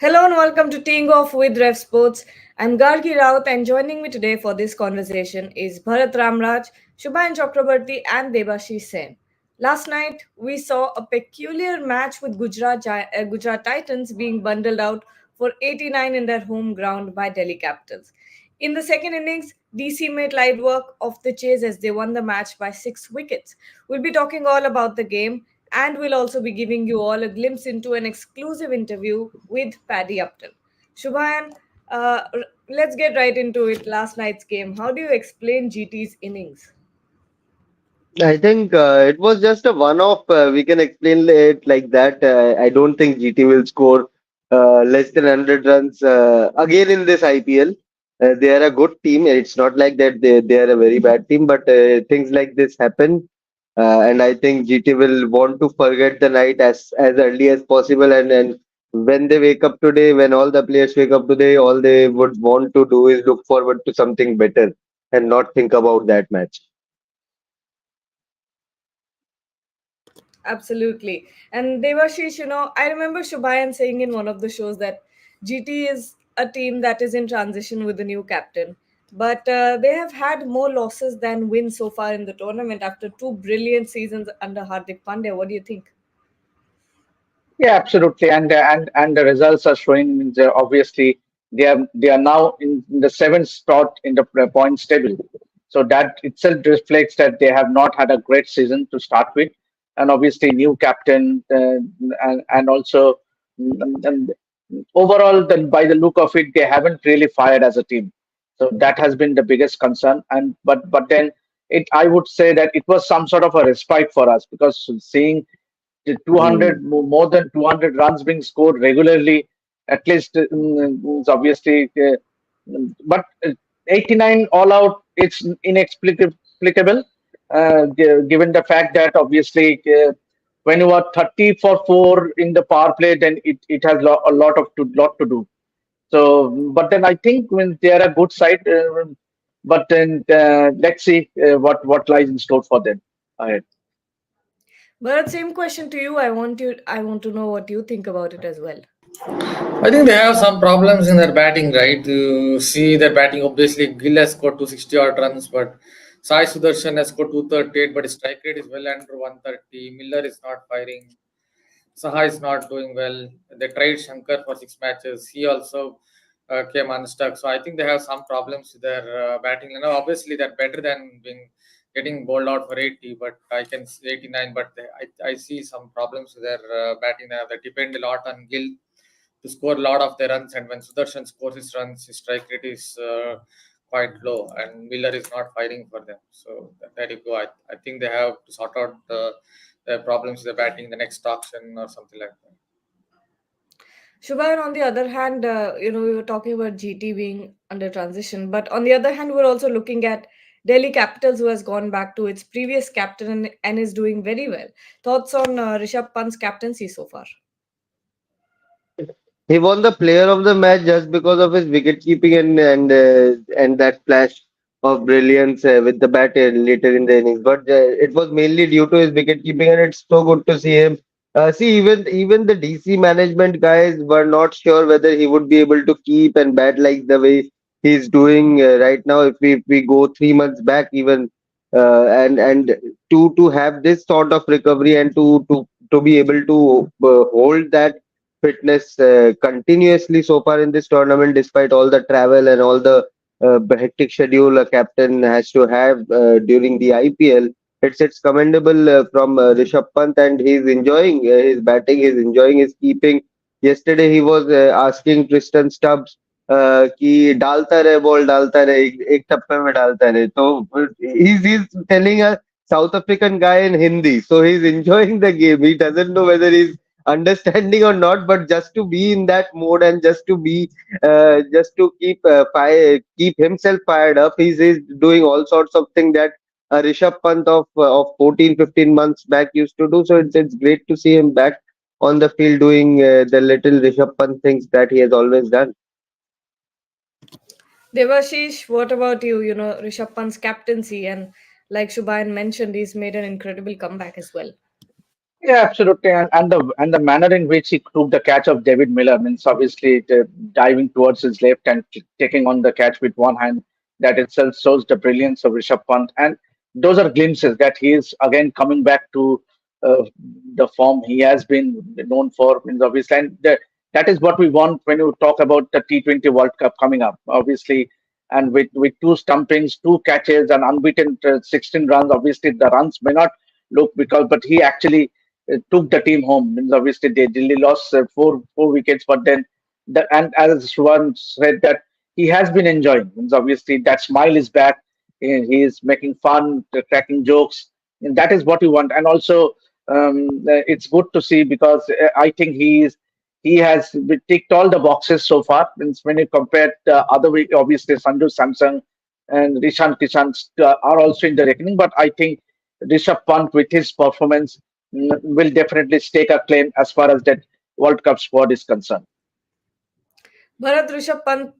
Hello and welcome to Teeing Off with RevSportz. I'm Gargi Raut and joining me today for this conversation is Bharat Ramraj, Shubhayan Chakrabarti and Debashish Sen. Last night, we saw a peculiar match with Gujarat Titans being bundled out for 89 in their home ground by Delhi Capitals. In the second innings, DC made light work of the chase as they won the match by 6 wickets. We'll be talking all about the game and we'll also be giving you all a glimpse into an exclusive interview with Paddy Upton. Shubhayan, let's get right into it. Last night's game. How do you explain GT's innings? I think it was just a one-off. We can explain it like that. I don't think GT will score less than 100 runs again in this IPL. They are a good team. It's not like that they are a very bad team, but things like this happen. And I think GT will want to forget the night as early as possible. And when they wake up today, when all the players wake up today, all they would want to do is look forward to something better and not think about that match. Absolutely. And Devashish, I remember Shubhayan saying in one of the shows that GT is a team that is in transition with the new captain. But they have had more losses than wins so far in the tournament after two brilliant seasons under Hardik Pandya. What do you think? Yeah, absolutely, and the results are showing. Obviously, they are now in the seventh spot in the points table. So that itself reflects that they have not had a great season to start with, and obviously new captain and also and overall, by the look of it, they haven't really fired as a team. So that has been the biggest concern. And but then I would say that it was some sort of a respite for us because seeing the 200 more than 200 runs being scored regularly at least is obviously but 89 all out it's inexplicable given the fact that obviously when you are 30 for 4 in the power play then it has a lot to do. So but then I think when they are a good side, but then let's see what lies in store for them ahead. Bharat, same question to you. I want to know what you think about it as well. I think they have some problems in their batting, right? You see their batting. Obviously, Gill has scored 260 odd runs, but Sai Sudarshan has scored 238, but his strike rate is well under 130. Miller is not firing. Saha is not doing well. They tried Shankar for 6 matches. He also came unstuck. So I think they have some problems with their batting. Obviously, they're better than being getting bowled out for 80, but I can see 89. But I see some problems with their batting. They depend a lot on Gill to score a lot of their runs, and when Sudarshan scores his runs, his strike rate is quite low, and Miller is not firing for them. So there you go. I think they have to sort out the problems with the batting the next auction or something like that. Shubhayan, on the other hand, we were talking about GT being under transition, but on the other hand, we're also looking at Delhi Capitals, who has gone back to its previous captain and is doing very well. Thoughts on Rishabh Pant's captaincy so far? He won the player of the match just because of his wicket keeping and that flash of brilliance with the bat later in the innings. But it was mainly due to his wicket keeping, and it's so good to see him. See, even the DC management guys were not sure whether he would be able to keep and bat like the way he's doing right now. If we go 3 months back, even and to have this sort of recovery and to be able to hold that fitness continuously so far in this tournament, despite all the travel and all the hectic schedule a captain has to have during the IPL. It's commendable from Rishabh Pant, and he's enjoying his batting, he's enjoying his keeping. Yesterday, he was asking Tristan Stubbs कि डालता रहे ball डालता रहे एक टप्पे में डालता रहे तो he's telling a South African guy in Hindi, so he's enjoying the game. He doesn't know whether he's understanding or not, but just to be in that mode and just to keep himself fired up, he's doing all sorts of things that Rishabh Pant of 14-15 months back used to do. So it's great to see him back on the field doing the little Rishabh Pant things that he has always done. Devashish, what about you? Rishabh Pant's captaincy, and like Shubhayan mentioned, he's made an incredible comeback as well. Yeah, absolutely, and the manner in which he took the catch of David Miller means obviously diving towards his left and taking on the catch with one hand. That itself shows the brilliance of Rishabh Pant, and those are glimpses that he is again coming back to uh, the form he has been known for. Means obviously, and that is what we want when you talk about the T20 World Cup coming up. Obviously, and with two stumpings, two catches, and unbeaten 16 runs. Obviously, the runs may not look because, but he actually took the team home. Means obviously they Delhi lost four wickets, but then and as Shruvan said that he has been enjoying. Means obviously that smile is back. He is making fun, cracking jokes, and that is what you want. And also, it's good to see because I think he has ticked all the boxes so far. Means when you compare the other way, obviously Sanju Samson and Rishan Kishan are also in the reckoning, but I think Rishabh Pant with his performance will definitely stake a claim as far as that World Cup squad is concerned. Bharat Rishabh Pant,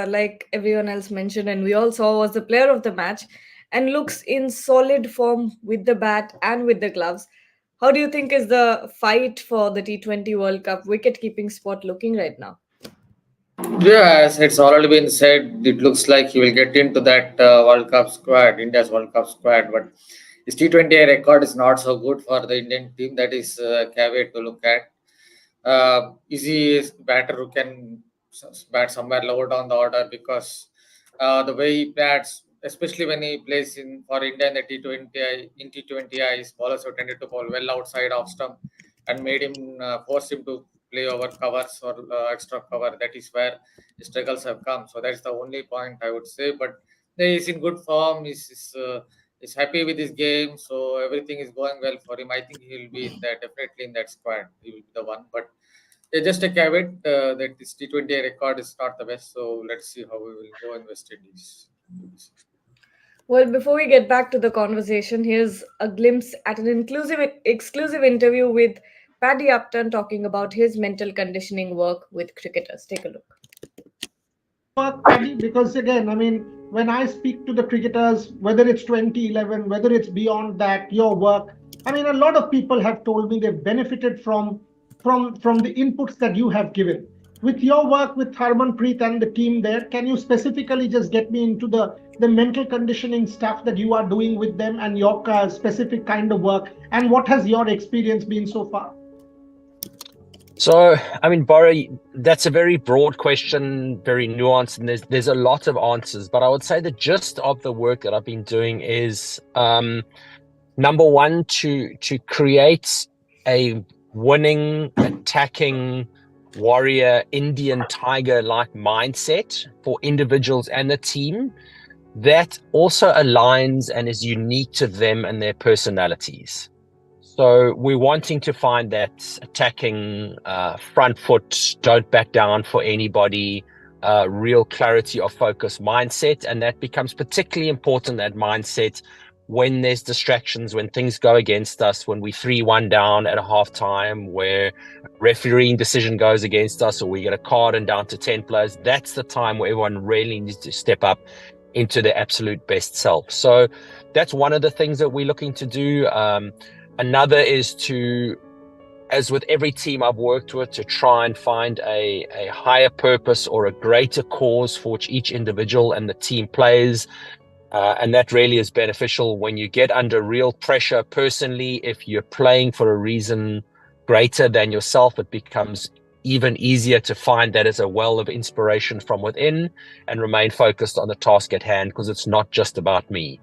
like everyone else mentioned, and we all saw, was the player of the match and looks in solid form with the bat and with the gloves. How do you think is the fight for the T20 World Cup wicket keeping spot looking right now? Yeah, as it's already been said, it looks like he will get into that World Cup squad, India's World Cup squad. But his T20 record is not so good for the Indian team. That is a caveat to look at. Is he a batter who can bat somewhere lower down the order because the way he bats, especially when he plays in for India in the T20I, his bowlers have tended to bowl well outside off stump and made him force him to play over covers or extra cover. That is where the struggles have come. So that's the only point I would say. But he's in good form. He's happy with his game, so everything is going well for him. I think he will be in that definitely in that squad. He will be the one. But just a caveat that this T20 record is not the best. So let's see how we will go in West Indies. Well, before we get back to the conversation, here's a glimpse at an exclusive interview with Paddy Upton talking about his mental conditioning work with cricketers. Take a look. Work, Paddy, because again, I mean, when I speak to the cricketers, whether it's 2011, whether it's beyond that, your work, I mean, a lot of people have told me they've benefited from the inputs that you have given. With your work with Harmanpreet and the team there, can you specifically just get me into the mental conditioning stuff that you are doing with them and your specific kind of work, and what has your experience been so far? So, I mean, Bora, that's a very broad question, very nuanced, and there's a lot of answers. But I would say the gist of the work that I've been doing is number one, to create a winning, attacking, warrior, Indian tiger-like mindset for individuals and the team that also aligns and is unique to them and their personalities. So we're wanting to find that attacking, front foot, don't back down for anybody, real clarity of focus mindset. And that becomes particularly important, that mindset, when there's distractions, when things go against us, when we 3-1 down at a halftime, where refereeing decision goes against us, or we get a card and down to 10 players. That's the time where everyone really needs to step up into their absolute best self. So that's one of the things that we're looking to do. Another is to, as with every team I've worked with, to try and find a higher purpose or a greater cause for which each individual and the team plays. And that really is beneficial when you get under real pressure personally. If you're playing for a reason greater than yourself, it becomes even easier to find that as a well of inspiration from within and remain focused on the task at hand, because it's not just about me.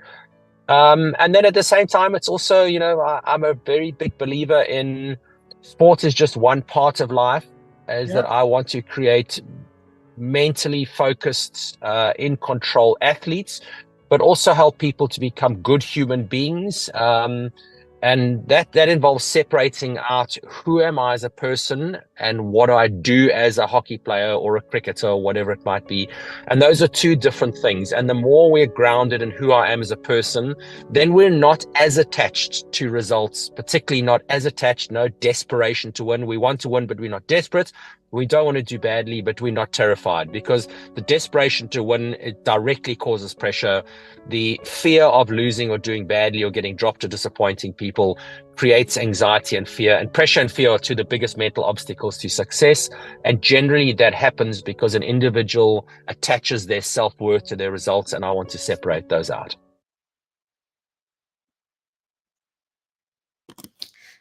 And then at the same time, it's also, I'm a very big believer in sports is just one part of life, that I want to create mentally focused, in control athletes, but also help people to become good human beings. And that involves separating out who am I as a person and what do I do as a hockey player or a cricketer or whatever it might be. And those are two different things. And the more we're grounded in who I am as a person, then we're not as attached to results, particularly not as attached, no desperation to win. We want to win, but we're not desperate. We don't want to do badly, but we're not terrified, because the desperation to win, it directly causes pressure. The fear of losing or doing badly or getting dropped or disappointing people people creates anxiety and fear. And pressure and fear are two of the biggest mental obstacles to success. And generally that happens because an individual attaches their self-worth to their results, and I want to separate those out.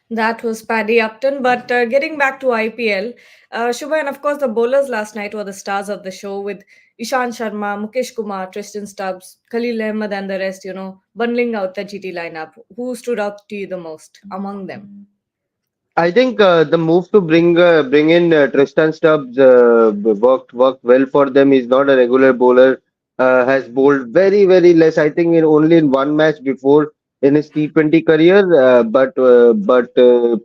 That was Paddy Upton. But getting back to IPL, Shubha, and of course, the bowlers last night were the stars of the show with Ishan Sharma, Mukesh Kumar, Tristan Stubbs, Khalil Ahmed, and the rest, bundling out the GT lineup. Who stood out to you the most among them? I think the move to bring in Tristan Stubbs worked well for them. He's not a regular bowler. Has bowled very less. I think in only in one match before in his T20 career. But the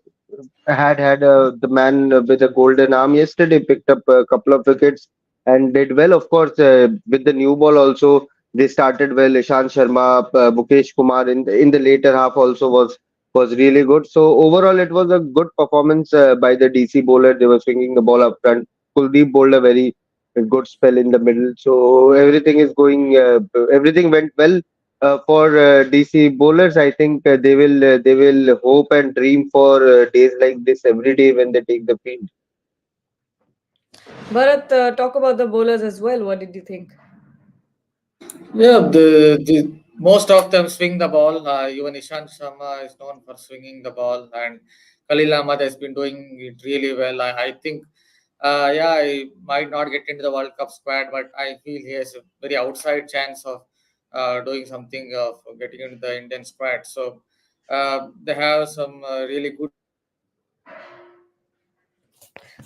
man with a golden arm yesterday picked up a couple of wickets and did well. Of course, with the new ball also they started well. Ishan Sharma, Mukesh Kumar in the later half also was really good. So overall, it was a good performance by the DC bowler. They were swinging the ball up front. Kuldeep bowled a very good spell in the middle. So everything went well for DC bowlers. I think they will hope and dream for days like this every day when they take the field. Bharat, talk about the bowlers as well. What did you think? Yeah, the most of them swing the ball. Even Ishan Sharma is known for swinging the ball, and Khalil Ahmad has been doing it really well. I think, yeah, he might not get into the World Cup squad, but I feel he has a very outside chance of doing something of getting into the Indian squad. So they have some really good.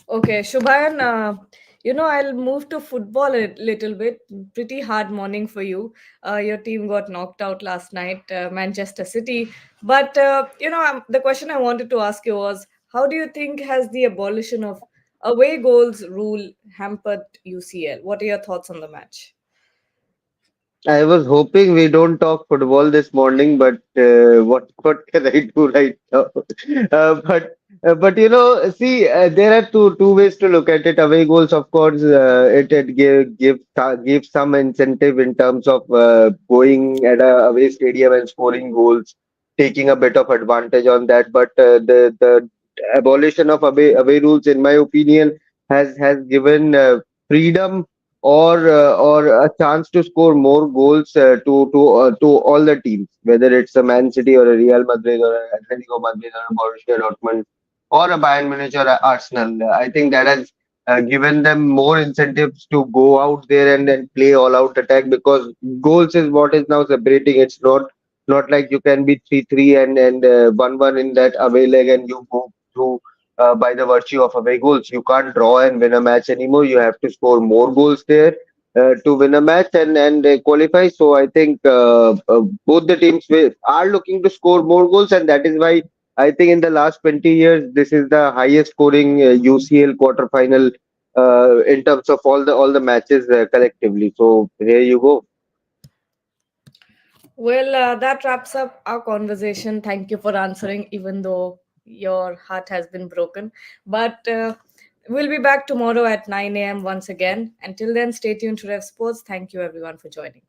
Okay, Shubhayan, I'll move to football a little bit. Pretty hard morning for you. Your team got knocked out last night, Manchester City. But, the question I wanted to ask you was, how do you think has the abolition of away goals rule hampered UCL? What are your thoughts on the match? I was hoping we don't talk football this morning, but what can I do right now? But there are two ways to look at it. Away goals, of course, it gives some incentive in terms of going at a away stadium and scoring goals, taking a bit of advantage on that. But the abolition of away rules, in my opinion, has given freedom or a chance to score more goals to all the teams, whether it's a Man City or a Real Madrid or a Atletico Madrid or a Borussia Dortmund or a Bayern Munich or a Arsenal. I think that has given them more incentives to go out there and play all out attack, because goals is what is now separating. It's not like you can be 3-3 and 1-1 in that away leg and you go through by the virtue of away goals. You can't draw and win a match anymore. You have to score more goals there to win a match and qualify. So I think both the teams are looking to score more goals, and that is why I think in the last 20 years this is the highest scoring UCL quarterfinal in terms of all the matches collectively. So here you go. Well, that wraps up our conversation. Thank you for answering, even though your heart has been broken. But we'll be back tomorrow at 9 a.m. once again. Until then, stay tuned to RevSportz. Thank you, everyone, for joining.